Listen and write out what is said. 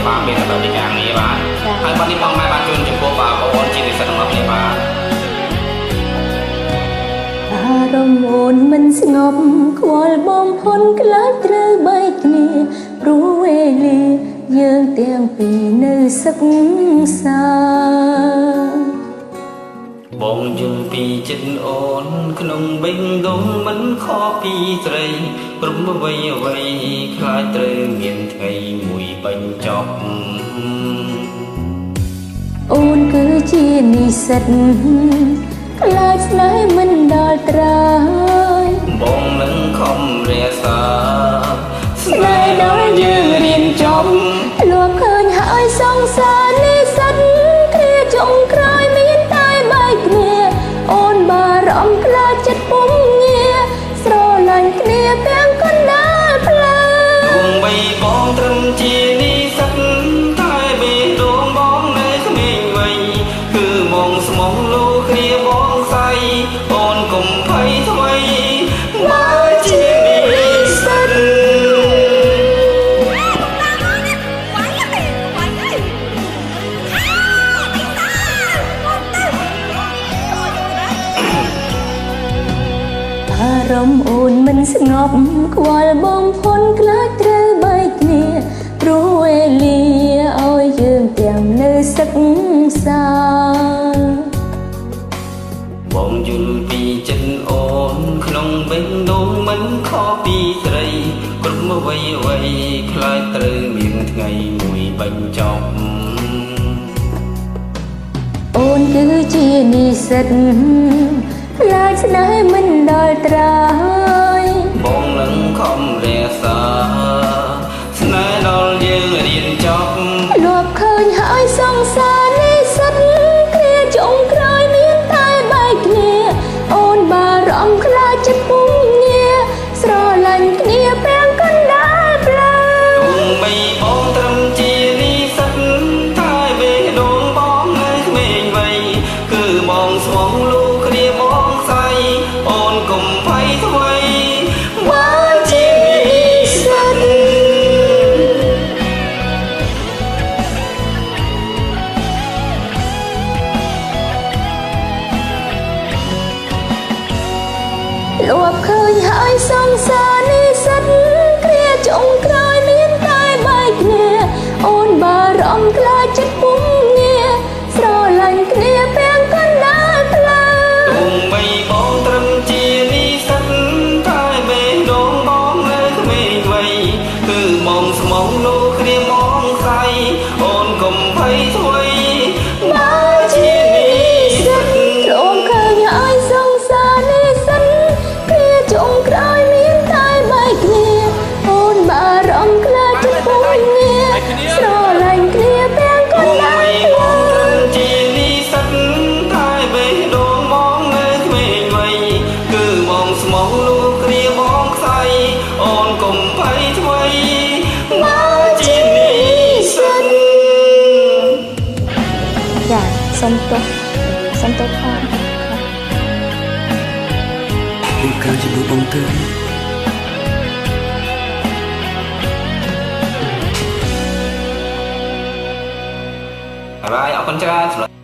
បាទមានតែពីការងារបាទហើយបាត់នេះផងដែរបាទជូនចំពោះបាទបងប្អូនជានិស្សិតទាំងអស់គ្នាបាទអារម្មណ៍អូនមិនស្ងប់ខ្វល់បំផុនខ្លាចត្រូវបែកគ្នាព្រោះវេលាយើងទាំងពីរនៅសិក្សាបងយល់ពីចិត្តអូនក្នុងបេះដូងមិនខុសពីស្រីព្រមអ្វីអ្វីខ្លាចត្រូវមានថ្ងៃមួយបញ្ចប់អូនគឺជានិស្សិតខ្លាចស្នេហ៍មិនដល់ត្រើយបងនឹងខំរាសាស្នេហ៍ដល់យើងរៀនចប់លួឃើញហើយសង្សារនិស្សិតគ្នាចុងក្រោយមានតែបែកគ្នាអូនបារម្ភខ្លាចចិត្តពុំងាស្រឡាញ់គ្នាទាំងកណ្ដាលផ្លូវទោះបីបងត្រឹមជានិស្សិតតែបេះដូងបងនៅក្មេងវ័យគឺមកស្មោះលោគ្នាបងស្អីអូនកុំភ័យថ្មីបើជានិស្សិតអារម្មណ៍អូនមិនស្ងប់ខ្វល់បំផុនខ្លាចត្រូវបែកគ្នាព្រោះវេលាឲ្យយើងទាំងនៅសិក្សាបងយល់ពីចិត្តអូនក្នុងបេះដូងមិនខុសពីស្រីគ្រប់អ្វីអ្វីខ្លាចត្រូវមានថ្ងៃមួយបញ្ចប់អូនគឺជានិស្សិតខ្លាចស្នេហ៍មិនដល់ត្រើយបងនឹងខំរាសាស្នេហ៍ដល់យើងរៀនចប់លួឃើញហើយសង្សារនិស្សិតគ្នាចុងក្រោយមានតែបែកគ្នាអូនបារម្ភខ្លាចចិត្តពុំងាស្រឡាញ់គ្នាទាំងកណ្ដាលផ្លូវទោះបីបងត្រឹមជានិស្សិតតែបេះដូងបងនៅក្មេងវ័យគឺបងស្មោះលោគ្នាបងស្អីអូនកុំភ័យថ្មីបើជានិស្សិតលួឃើញហើយសង្សារនិស្សិតគ្នាចុងក្រោយមានតែបែកគ្នាអូនបារម្ភខ្លាចចិត្តពុំងាស្រឡាញ់គ្នាទាំងកណ្ដាលផ្លូវទោះបីបងត្រឹមជានិស្សិតតែបេះដូងបងនៅក្មេងវ័យគឺបងស្មោះលោគ្នាបងស្អីអូនកុំភ័យថ្មីបើជានិស្សិតលួឃើញហើយសង្សារនិស្សិតគ្នាចុងក្រោយមានតែបែកគ្នាអូនបារម្ភខ្លាចចិត្តពុំងាស្រឡាញ់គ្នាទាំងកណ្ដាលផ្លូវជានិស្សិតតែបេះដូងបងនៅក្មេងវ័យគឺបងស្មោះលោគ្នាបងស្អីអូនកុំភ័យថ្មីបើជានិស្សិតចាសុំទោសផងលោកការជាមួយបងទៅបាយអរគុណច្រើន